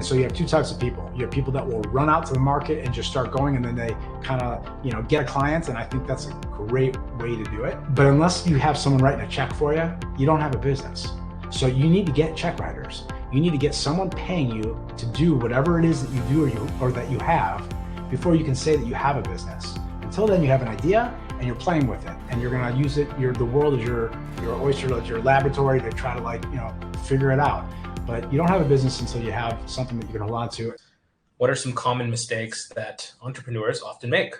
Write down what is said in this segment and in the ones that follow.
And so you have two types of people. You have people that will run out to the market and just start going, and then they kind of, get a client. And I think that's a great way to do it. But unless you have someone writing a check for you, you don't have a business. So you need to get check writers. You need to get someone paying you to do whatever it is that you do or that you have before you can say that you have a business. Until then, you have an idea and you're playing with it, and you're going to use it. The world is your oyster, your laboratory to try to figure it out. But you don't have a business until you have something that you can hold on to. What are some common mistakes that entrepreneurs often make?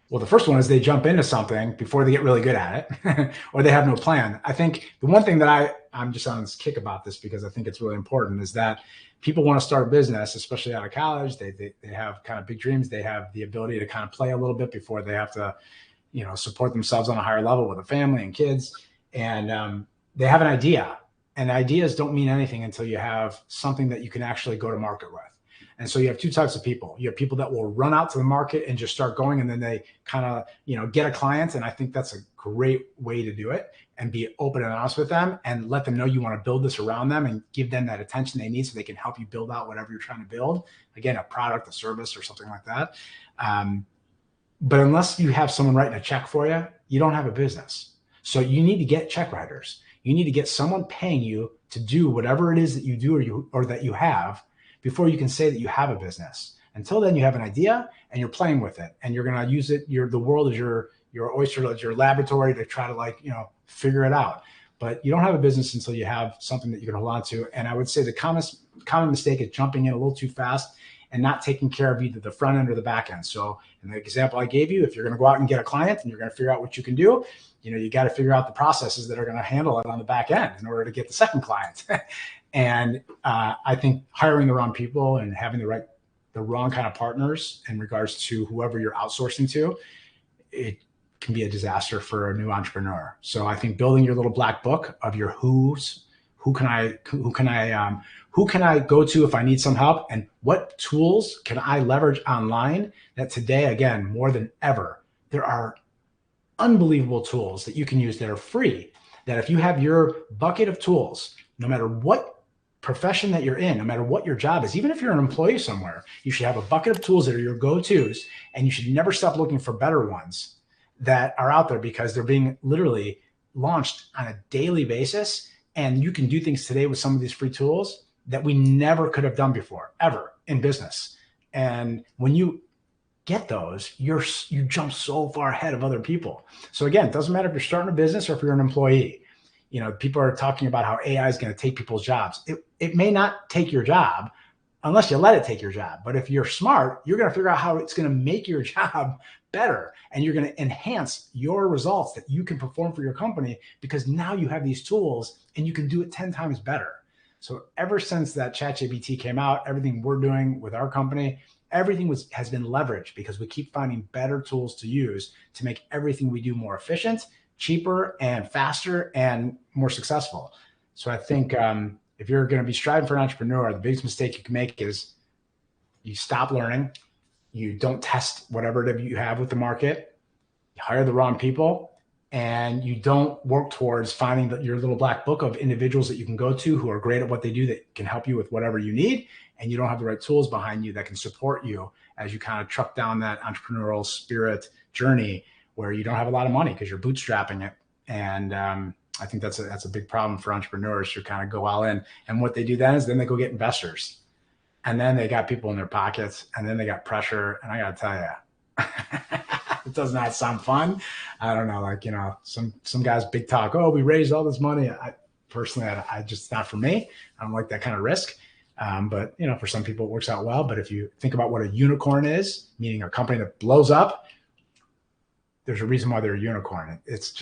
Well, the first one is they jump into something before they get really good at it, or they have no plan. I think the one thing that I'm just on this kick about this because I think it's really important is that people want to start a business, especially out of college. They have kind of big dreams. They have the ability to kind of play a little bit before they have to, support themselves on a higher level with a family and kids. And they have an idea, and ideas don't mean anything until you have something that you can actually go to market with. And so you have two types of people. You have people that will run out to the market and just start going, and then they kind of, get a client. And I think that's a great way to do it, and be open and honest with them and let them know you want to build this around them and give them that attention they need so they can help you build out whatever you're trying to build. Again, a product, a service, or something like that. But unless you have someone writing a check for you, you don't have a business. So you need to get check writers. You need to get someone paying you to do whatever it is that you do or that you have before you can say that you have a business. Until then, you have an idea and you're playing with it, and you're going to use it. The world is your oyster, your laboratory to try to figure it out. But you don't have a business until you have something that you can hold on to. And I would say the common mistake is jumping in a little too fast and not taking care of either the front end or the back end. So in the example I gave you, if you're going to go out and get a client and you're going to figure out what you can do, you got to figure out the processes that are going to handle it on the back end in order to get the second client. And I think hiring the wrong people and having the wrong kind of partners in regards to whoever you're outsourcing to, it can be a disaster for a new entrepreneur. So I think building your little black book of your who can I go to if I need some help, and what tools can I leverage online that today, again, more than ever, there are unbelievable tools that you can use that are free, that if you have your bucket of tools, no matter what profession that you're in, no matter what your job is, even if you're an employee somewhere, you should have a bucket of tools that are your go-tos, and you should never stop looking for better ones that are out there because they're being literally launched on a daily basis. And you can do things today with some of these free tools that we never could have done before, ever in business. And when you get those, you jump so far ahead of other people. So again, it doesn't matter if you're starting a business or if you're an employee. People are talking about how AI is going to take people's jobs. It may not take your job unless you let it take your job. But if you're smart, you're going to figure out how it's going to make your job better, and you're going to enhance your results that you can perform for your company because now you have these tools and you can do it 10 times better. So ever since that ChatGPT came out, everything we're doing with our company, everything has been leveraged because we keep finding better tools to use to make everything we do more efficient, cheaper, and faster, and more successful. So I think if you're going to be striving for an entrepreneur, the biggest mistake you can make is you stop learning. You don't test whatever it is you have with the market. You hire the wrong people, and you don't work towards finding your little black book of individuals that you can go to who are great at what they do that can help you with whatever you need. And you don't have the right tools behind you that can support you as you kind of truck down that entrepreneurial spirit journey where you don't have a lot of money because you're bootstrapping it. And I think that's a big problem for entrepreneurs who kind of go all in. And what they do then is they go get investors. And then they got people in their pockets, and then they got pressure. And I got to tell you, it does not sound fun. I don't know, some guys big talk, oh, we raised all this money. Personally, I just, not for me. I don't like that kind of risk. But for some people it works out well. But if you think about what a unicorn is, meaning a company that blows up, there's a reason why they're a unicorn. It's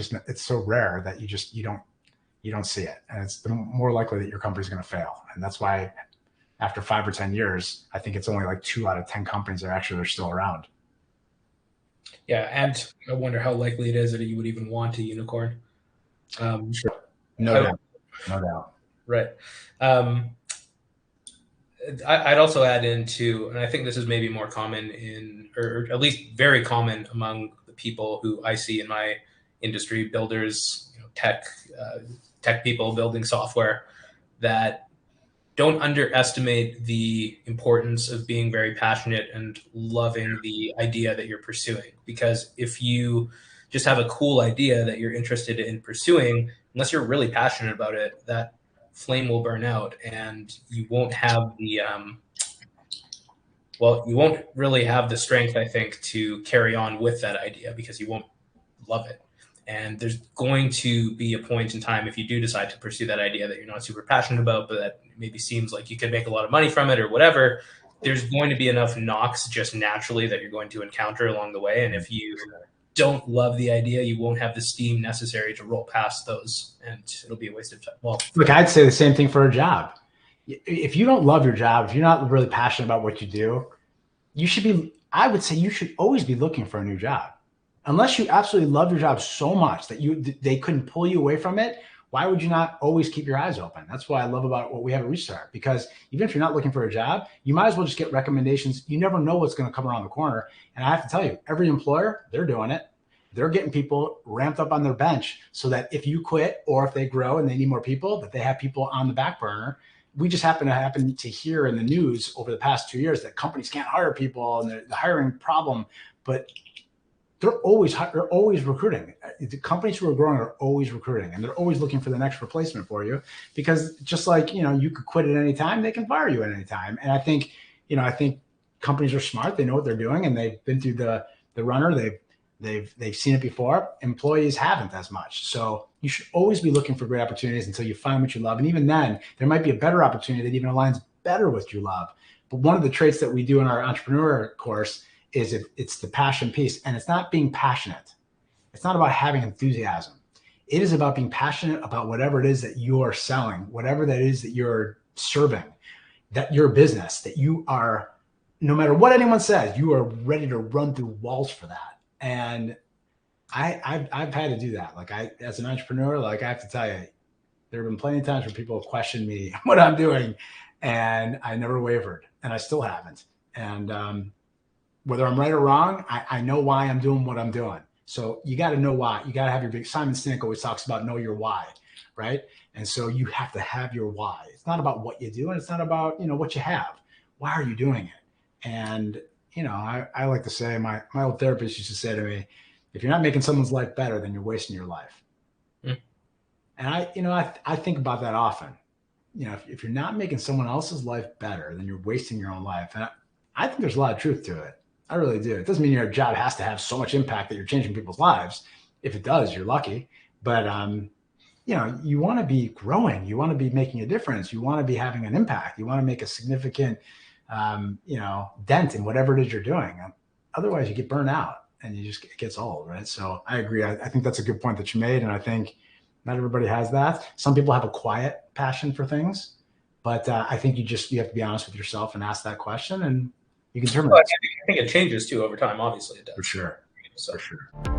so rare that you don't see it. And it's more likely that your company's going to fail. And that's why after 5 or 10 years, I think it's only like 2 out of 10 companies are still around. Yeah. And I wonder how likely it is that you would even want a unicorn. Sure. No doubt. Right. I'd also add into, and I think this is maybe more common or at least very common among the people who I see in my industry, builders, tech people building software, that don't underestimate the importance of being very passionate and loving the idea that you're pursuing. Because if you just have a cool idea that you're interested in pursuing, unless you're really passionate about it, that flame will burn out, and you won't have the you won't really have the strength, I think, to carry on with that idea because you won't love it. And there's going to be a point in time, if you do decide to pursue that idea that you're not super passionate about, but that maybe seems like you could make a lot of money from it or whatever, there's going to be enough knocks just naturally that you're going to encounter along the way. And if you don't love the idea, you won't have the steam necessary to roll past those, and it'll be a waste of time. Well, look, I'd say the same thing for a job. If you don't love your job, if you're not really passionate about what you do, I would say you should always be looking for a new job. Unless you absolutely love your job so much that they couldn't pull you away from it, why would you not always keep your eyes open? That's what I love about what we have at Restart, because even if you're not looking for a job, you might as well just get recommendations. You never know what's going to come around the corner. And I have to tell you, every employer, they're doing it. They're getting people ramped up on their bench so that if you quit or if they grow and they need more people, that they have people on the back burner. We just happen to hear in the news over the past 2 years that companies can't hire people and the hiring problem, but they're always recruiting. The companies who are growing are always recruiting, and they're always looking for the next replacement for you, because just like, you could quit at any time, they can fire you at any time. And I think companies are smart. They know what they're doing, and they've been through the runner. They've seen it before. Employees haven't as much. So you should always be looking for great opportunities until you find what you love. And even then, there might be a better opportunity that even aligns better with what you love. But one of the traits that we do in our entrepreneur course is it's the passion piece. And it's not being passionate. It's not about having enthusiasm. It is about being passionate about whatever it is that you are selling, whatever that is that you're serving, that your business, that you are, no matter what anyone says, you are ready to run through walls for that. And I've had to do that. Like, as an entrepreneur, like, I have to tell you, there have been plenty of times where people have questioned me what I'm doing, and I never wavered, and I still haven't. And whether I'm right or wrong, I know why I'm doing what I'm doing. So you got to know why. You got to have your big. Simon Sinek always talks about know your why, right? And so you have to have your why. It's not about what you do, and it's not about what you have. Why are you doing it? And I like to say, my old therapist used to say to me, if you're not making someone's life better, then you're wasting your life. Mm. And I think about that often. If you're not making someone else's life better, then you're wasting your own life. And I think there's a lot of truth to it. I really do. It doesn't mean your job has to have so much impact that you're changing people's lives. If it does, you're lucky. But you want to be growing. You want to be making a difference. You want to be having an impact. You want to make a significant dent in whatever it is you're doing. Otherwise, you get burned out and it gets old, right? So I agree. I think that's a good point that you made. And I think not everybody has that. Some people have a quiet passion for things, but I think you have to be honest with yourself and ask that question, and you can determine. Well, I think it changes too over time. Obviously, it does. For sure. So. For sure.